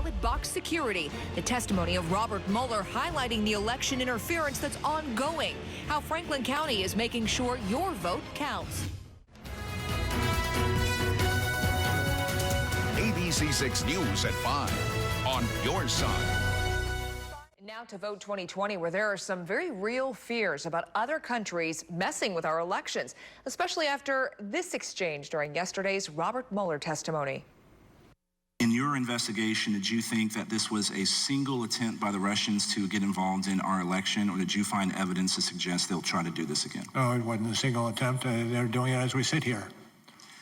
ballot box security. The testimony of Robert Mueller highlighting the election interference that's ongoing. How Franklin County is making sure your vote counts. ABC6 News at 5 on your side. Now to Vote 2020, where there are some very real fears about other countries messing with our elections, especially after this exchange during yesterday's Robert Mueller testimony. In your investigation, did you think that this was a single attempt by the Russians to get involved in our election, or did you find evidence to suggest they'll try to do this again? Oh, it wasn't a single attempt. They're doing it as we sit here.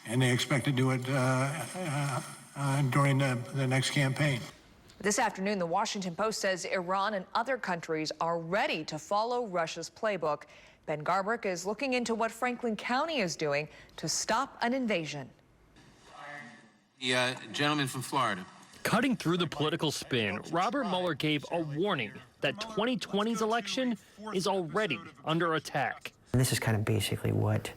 And they expect to do it during the next campaign. This afternoon, the Washington Post says Iran and other countries are ready to follow Russia's playbook. Ben Garbrick is looking into what Franklin County is doing to stop an invasion. The gentleman from Florida. Cutting through the political spin, Robert Mueller gave a warning that 2020's election is already under attack. This is kind of basically what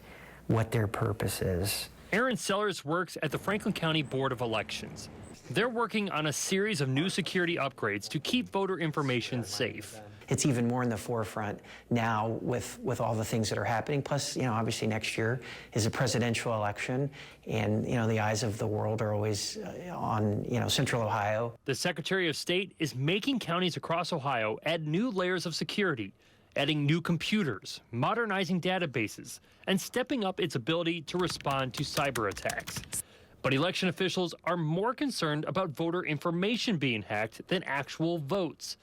their purpose is. Aaron Sellers works at the Franklin County Board of Elections. They're working on a series of new security upgrades to keep voter information safe. It's even more in the forefront now with all the things that are happening. Plus, obviously next year is a presidential election, and, the eyes of the world are always on, Central Ohio. The Secretary of State is making counties across Ohio add new layers of security, adding new computers, modernizing databases, and stepping up its ability to respond to cyber attacks. But election officials are more concerned about voter information being hacked than actual votes.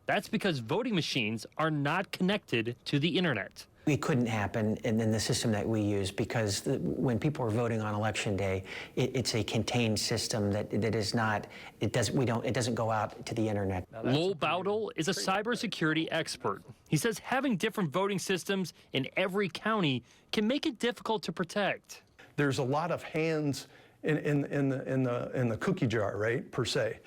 That's because voting machines are not connected to the internet. It couldn't happen in the system that we use because when people are voting on election day, it's a contained system that is not. It doesn't go out to the internet. Lowell Bowdle is a cybersecurity expert. He says having different voting systems in every county can make it difficult to protect. There's a lot of hands in the cookie jar, right, per se.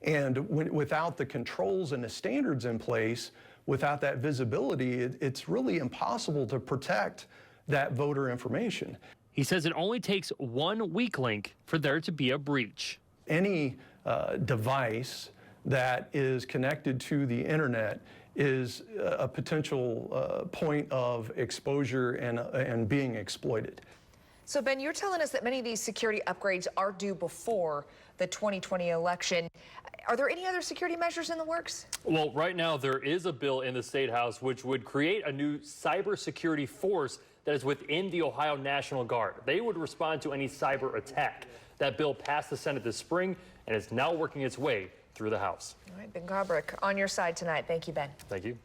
And without the controls and the standards in place, without that visibility, it's really impossible to protect that voter information. He says it only takes one weak link for there to be a breach. Any device that is connected to the internet is a potential point of exposure and being exploited. So, Ben, you're telling us that many of these security upgrades are due before the 2020 election. Are there any other security measures in the works? Well, right now there is a bill in the State House which would create a new cybersecurity force that is within the Ohio National Guard. They would respond to any cyber attack. That bill passed the Senate this spring and is now working its way through the House. All right, Ben Garbrick, on your side tonight. Thank you, Ben. Thank you.